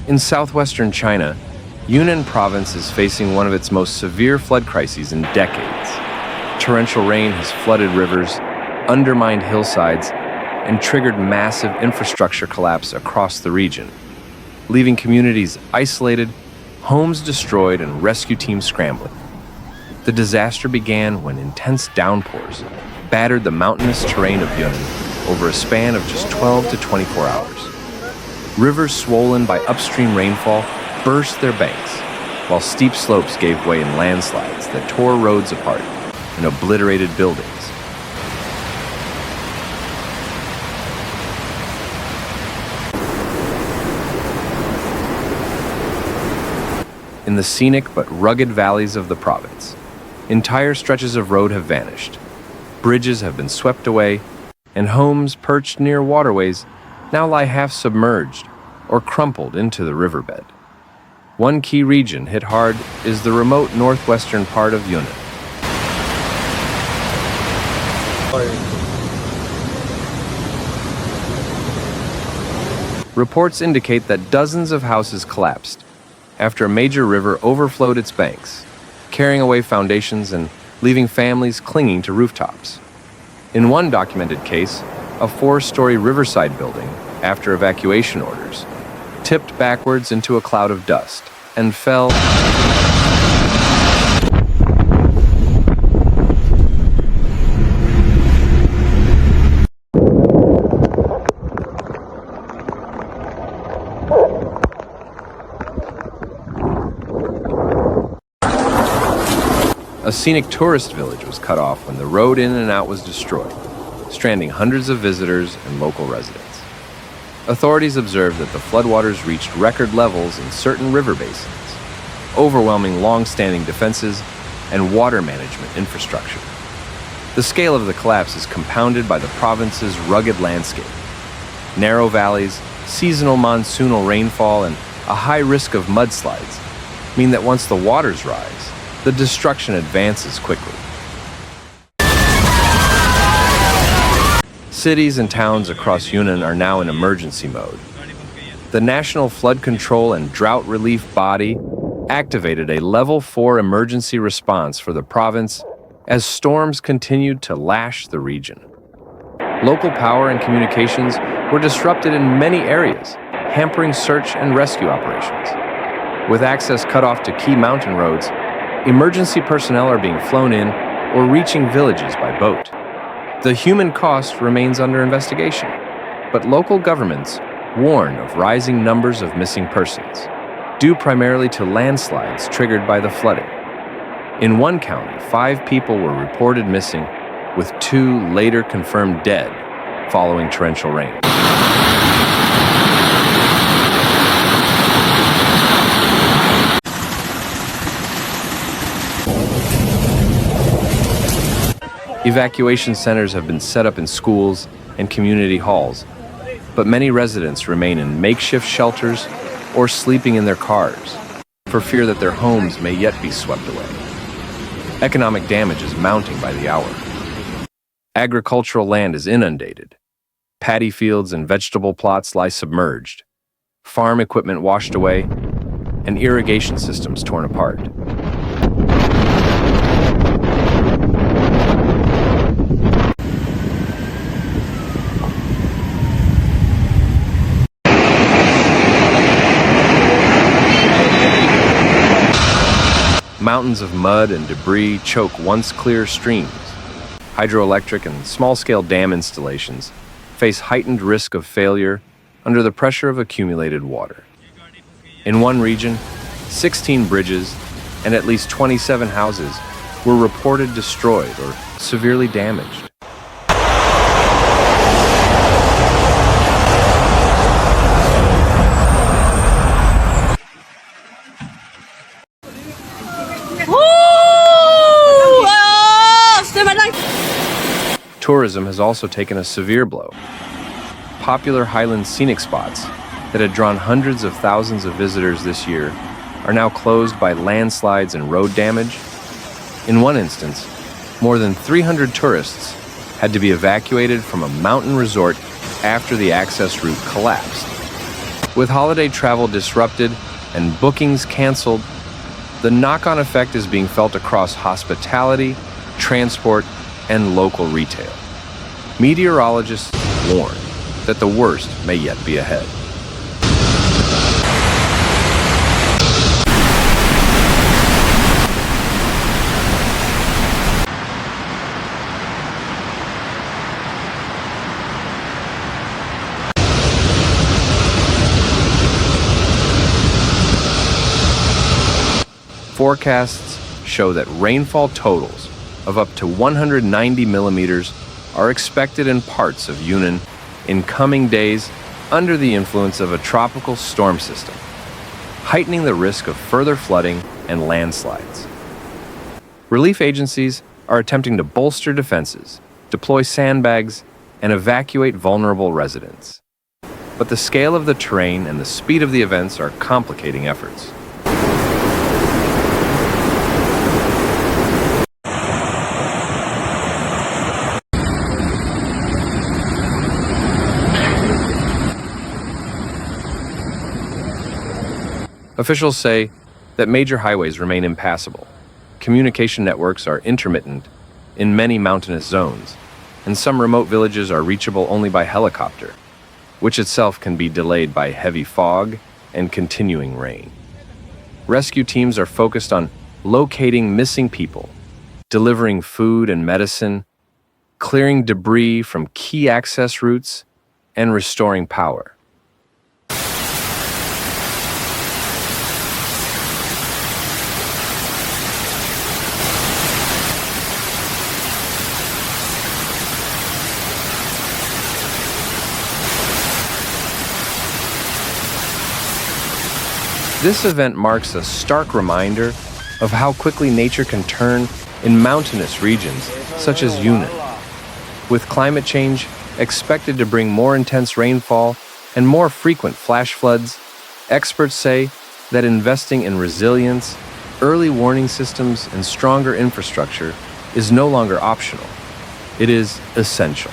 In southwestern China, Yunnan province is facing one of its most severe flood crises in decades. Torrential rain has flooded rivers, undermined hillsides, and triggered massive infrastructure collapse across the region, leaving communities isolated, homes destroyed, and rescue teams scrambling. The disaster began when intense downpours battered the mountainous terrain of Yunnan over a span of just 12 to 24 hours. Rivers swollen by upstream rainfall burst their banks, while steep slopes gave way in landslides that tore roads apart and obliterated buildings. In the scenic but rugged valleys of the province, entire stretches of road have vanished. Bridges have been swept away, and homes perched near waterways now lie half submerged or crumpled into the riverbed. One key region hit hard is the remote northwestern part of Yunnan. Reports indicate that dozens of houses collapsed after a major river overflowed its banks, carrying away foundations and leaving families clinging to rooftops. In one documented case, a 4-story riverside building, after evacuation orders, tipped backwards into a cloud of dust and fell. A scenic tourist village was cut off when the road in and out was destroyed, stranding hundreds of visitors and local residents. Authorities observed that the floodwaters reached record levels in certain river basins, overwhelming long-standing defenses and water management infrastructure. The scale of the collapse is compounded by the province's rugged landscape. Narrow valleys, seasonal monsoonal rainfall, and a high risk of mudslides mean that once the waters rise, the destruction advances quickly. Cities and towns across Yunnan are now in emergency mode. The National Flood Control and Drought Relief Body activated a Level 4 emergency response for the province as storms continued to lash the region. Local power and communications were disrupted in many areas, hampering search and rescue operations. With access cut off to key mountain roads, emergency personnel are being flown in or reaching villages by boat. The human cost remains under investigation, but local governments warn of rising numbers of missing persons, due primarily to landslides triggered by the flooding. In one county, 5 people were reported missing, with 2 later confirmed dead following torrential rain. Evacuation centers have been set up in schools and community halls, but many residents remain in makeshift shelters or sleeping in their cars for fear that their homes may yet be swept away. Economic damage is mounting by the hour. Agricultural land is inundated. Paddy fields and vegetable plots lie submerged, farm equipment washed away, and irrigation systems torn apart. Mountains of mud and debris choke once clear streams. Hydroelectric and small-scale dam installations face heightened risk of failure under the pressure of accumulated water. In one region, 16 bridges and at least 27 houses were reported destroyed or severely damaged. Tourism has also taken a severe blow. Popular highland scenic spots that had drawn hundreds of thousands of visitors this year are now closed by landslides and road damage. In one instance, more than 300 tourists had to be evacuated from a mountain resort after the access route collapsed. With holiday travel disrupted and bookings canceled, the knock-on effect is being felt across hospitality, transport, and local retail. Meteorologists warn that the worst may yet be ahead. Forecasts show that rainfall totals of up to 190 millimeters are expected in parts of Yunnan in coming days under the influence of a tropical storm system, heightening the risk of further flooding and landslides. Relief agencies are attempting to bolster defenses, deploy sandbags, and evacuate vulnerable residents. But the scale of the terrain and the speed of the events are complicating efforts. Officials say that major highways remain impassable. Communication networks are intermittent in many mountainous zones, and some remote villages are reachable only by helicopter, which itself can be delayed by heavy fog and continuing rain. Rescue teams are focused on locating missing people, delivering food and medicine, clearing debris from key access routes, and restoring power. This event marks a stark reminder of how quickly nature can turn in mountainous regions such as Yunnan. With climate change expected to bring more intense rainfall and more frequent flash floods, experts say that investing in resilience, early warning systems, and stronger infrastructure is no longer optional. It is essential.